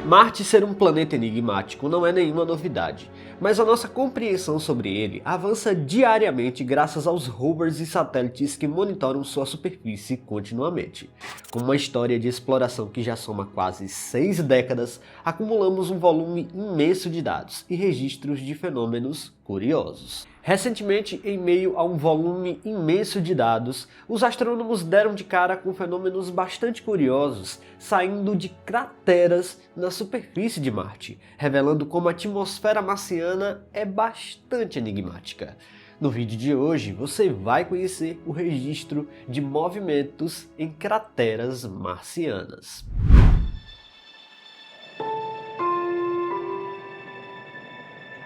Marte ser um planeta enigmático não é nenhuma novidade, mas a nossa compreensão sobre ele avança diariamente graças aos rovers e satélites que monitoram sua superfície continuamente. Com uma história de exploração que já soma quase 6 décadas, acumulamos um volume imenso de dados e registros de fenômenos curiosos. Recentemente, em meio a um volume imenso de dados, os astrônomos deram de cara com fenômenos bastante curiosos saindo de crateras na superfície de Marte, revelando como a atmosfera marciana é bastante enigmática. No vídeo de hoje, você vai conhecer o registro de movimentos em crateras marcianas.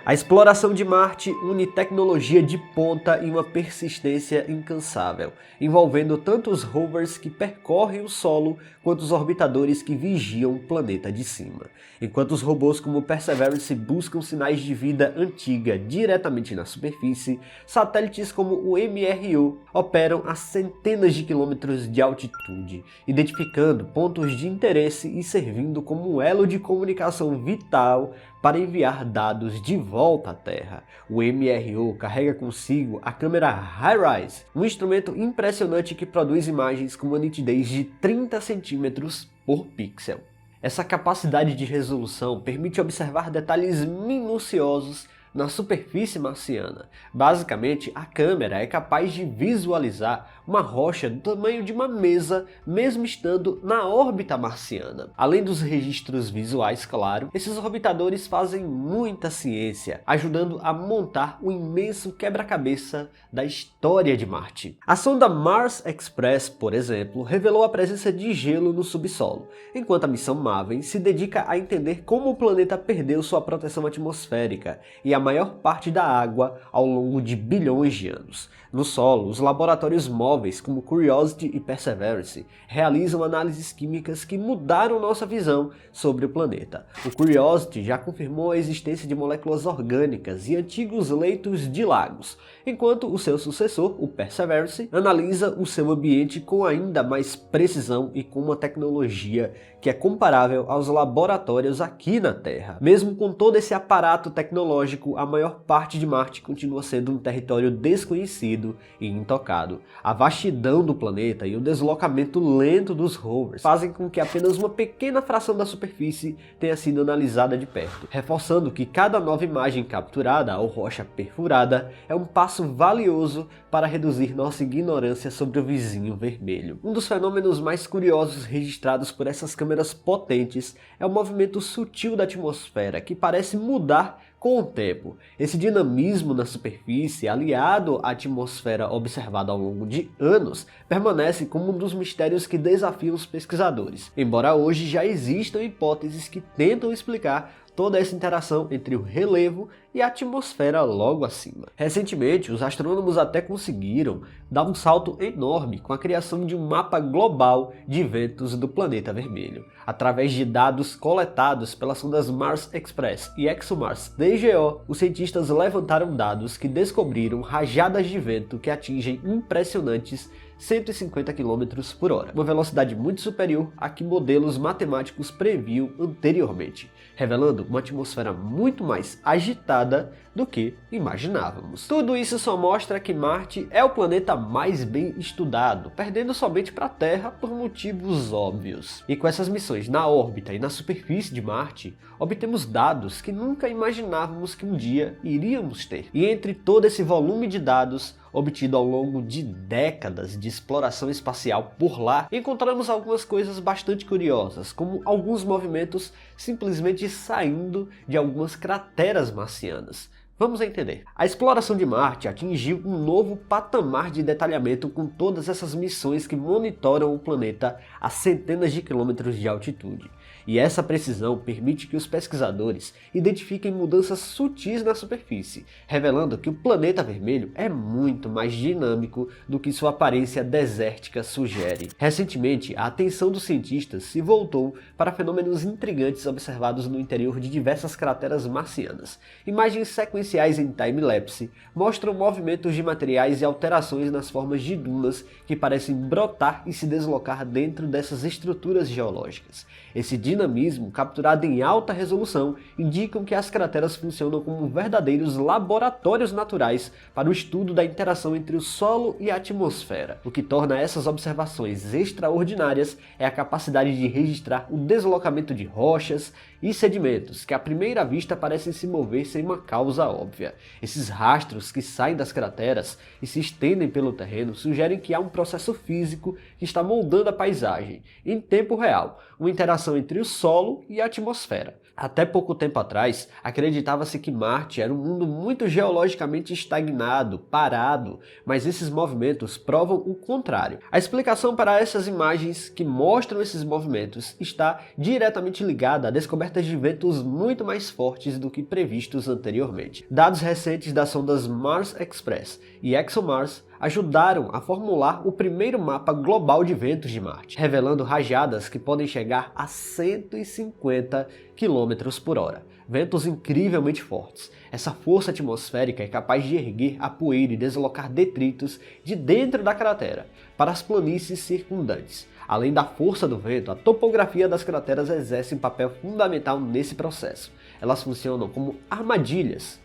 A exploração de Marte une tecnologia de ponta e uma persistência incansável, envolvendo tanto os rovers que percorrem o solo quanto os orbitadores que vigiam o planeta de cima. Enquanto os robôs como o Perseverance buscam sinais de vida antiga diretamente na superfície, satélites como o MRO operam a centenas de quilômetros de altitude, identificando pontos de interesse e servindo como um elo de comunicação vital para enviar dados de volta à Terra. O MRO carrega consigo a câmera HiRISE, um instrumento impressionante que produz imagens com uma nitidez de 30 centímetros por pixel. Essa capacidade de resolução permite observar detalhes minuciosos na superfície marciana. Basicamente, a câmera é capaz de visualizar uma rocha do tamanho de uma mesa, mesmo estando na órbita marciana. Além dos registros visuais, claro, esses orbitadores fazem muita ciência, ajudando a montar o imenso quebra-cabeça da história de Marte. A sonda Mars Express, por exemplo, revelou a presença de gelo no subsolo, enquanto a missão MAVEN se dedica a entender como o planeta perdeu sua proteção atmosférica e a maior parte da água ao longo de bilhões de anos. No solo, os laboratórios móveis como Curiosity e Perseverance realizam análises químicas que mudaram nossa visão sobre o planeta. O Curiosity já confirmou a existência de moléculas orgânicas e antigos leitos de lagos, enquanto o seu sucessor, o Perseverance, analisa o seu ambiente com ainda mais precisão e com uma tecnologia que é comparável aos laboratórios aqui na Terra. Mesmo com todo esse aparato tecnológico, a maior parte de Marte continua sendo um território desconhecido e intocado. A vastidão do planeta e o deslocamento lento dos rovers fazem com que apenas uma pequena fração da superfície tenha sido analisada de perto, reforçando que cada nova imagem capturada ou rocha perfurada é um passo valioso para reduzir nossa ignorância sobre o vizinho vermelho. Um dos fenômenos mais curiosos registrados por essas câmeras potentes é o movimento sutil da atmosfera, que parece mudar com o tempo. Esse dinamismo na superfície, aliado à atmosfera observada ao longo de anos, permanece como um dos mistérios que desafiam os pesquisadores, embora hoje já existam hipóteses que tentam explicar toda essa interação entre o relevo e a atmosfera logo acima. Recentemente, os astrônomos até conseguiram dar um salto enorme com a criação de um mapa global de ventos do planeta vermelho. Através de dados coletados pelas sondas Mars Express e ExoMars DGO, os cientistas levantaram dados que descobriram rajadas de vento que atingem impressionantes 150 km por hora, uma velocidade muito superior à que modelos matemáticos previam anteriormente, revelando uma atmosfera muito mais agitada do que imaginávamos. Tudo isso só mostra que Marte é o planeta mais bem estudado, perdendo somente para a Terra por motivos óbvios. E com essas missões na órbita e na superfície de Marte, obtemos dados que nunca imaginávamos que um dia iríamos ter. E entre todo esse volume de dados obtido ao longo de décadas de exploração espacial por lá, encontramos algumas coisas bastante curiosas, como alguns movimentos simplesmente saindo de algumas crateras marcianas. Vamos entender. A exploração de Marte atingiu um novo patamar de detalhamento com todas essas missões que monitoram o planeta a centenas de quilômetros de altitude. E essa precisão permite que os pesquisadores identifiquem mudanças sutis na superfície, revelando que o planeta vermelho é muito mais dinâmico do que sua aparência desértica sugere. Recentemente, a atenção dos cientistas se voltou para fenômenos intrigantes observados no interior de diversas crateras marcianas. Imagens sequenciais em time-lapse mostram movimentos de materiais e alterações nas formas de dunas que parecem brotar e se deslocar dentro dessas estruturas geológicas. Esse dinamismo capturado em alta resolução indicam que as crateras funcionam como verdadeiros laboratórios naturais para o estudo da interação entre o solo e a atmosfera. O que torna essas observações extraordinárias é a capacidade de registrar o deslocamento de rochas e sedimentos, que à primeira vista parecem se mover sem uma causa óbvia. Esses rastros que saem das crateras e se estendem pelo terreno sugerem que há um processo físico que está moldando a paisagem, em tempo real, uma interação entre o solo e a atmosfera. Até pouco tempo atrás, acreditava-se que Marte era um mundo muito geologicamente estagnado, parado, mas esses movimentos provam o contrário. A explicação para essas imagens que mostram esses movimentos está diretamente ligada a descobertas de ventos muito mais fortes do que previstos anteriormente. Dados recentes das sondas Mars Express e ExoMars ajudaram a formular o primeiro mapa global de ventos de Marte, revelando rajadas que podem chegar a 150 km/h. Ventos incrivelmente fortes. Essa força atmosférica é capaz de erguer a poeira e deslocar detritos de dentro da cratera para as planícies circundantes. Além da força do vento, a topografia das crateras exerce um papel fundamental nesse processo. Elas funcionam como armadilhas,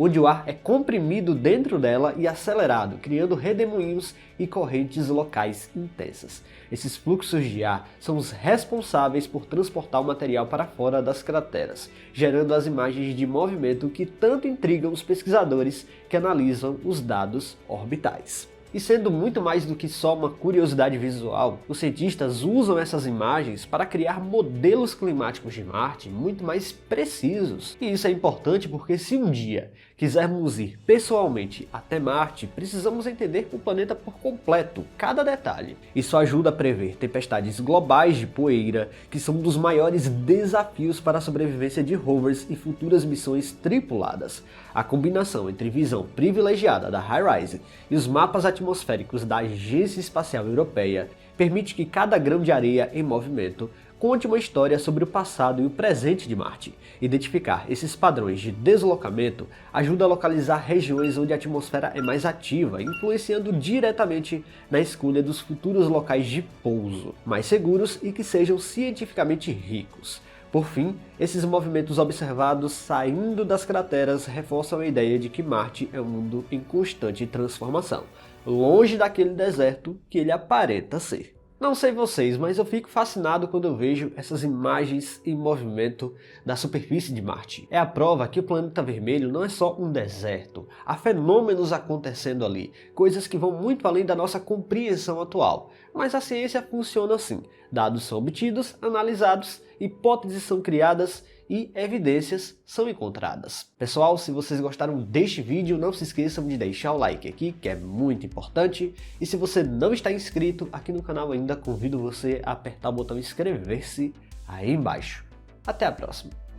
onde o ar é comprimido dentro dela e acelerado, criando redemoinhos e correntes locais intensas. Esses fluxos de ar são os responsáveis por transportar o material para fora das crateras, gerando as imagens de movimento que tanto intrigam os pesquisadores que analisam os dados orbitais. E sendo muito mais do que só uma curiosidade visual, os cientistas usam essas imagens para criar modelos climáticos de Marte muito mais precisos. E isso é importante porque se um dia quisermos ir pessoalmente até Marte, precisamos entender o planeta por completo, cada detalhe. Isso ajuda a prever tempestades globais de poeira, que são um dos maiores desafios para a sobrevivência de rovers e futuras missões tripuladas. A combinação entre visão privilegiada da HiRISE e os mapas atmosféricos da Agência Espacial Europeia permite que cada grão de areia em movimento conte uma história sobre o passado e o presente de Marte. Identificar esses padrões de deslocamento ajuda a localizar regiões onde a atmosfera é mais ativa, influenciando diretamente na escolha dos futuros locais de pouso, mais seguros e que sejam cientificamente ricos. Por fim, esses movimentos observados saindo das crateras reforçam a ideia de que Marte é um mundo em constante transformação, longe daquele deserto que ele aparenta ser. Não sei vocês, mas eu fico fascinado quando eu vejo essas imagens em movimento da superfície de Marte. É a prova que o planeta vermelho não é só um deserto. Há fenômenos acontecendo ali, coisas que vão muito além da nossa compreensão atual. Mas a ciência funciona assim. Dados são obtidos, analisados, hipóteses são criadas e evidências são encontradas. Pessoal, se vocês gostaram deste vídeo, não se esqueçam de deixar o like aqui, que é muito importante. E se você não está inscrito aqui no canal ainda, convido você a apertar o botão inscrever-se aí embaixo. Até a próxima!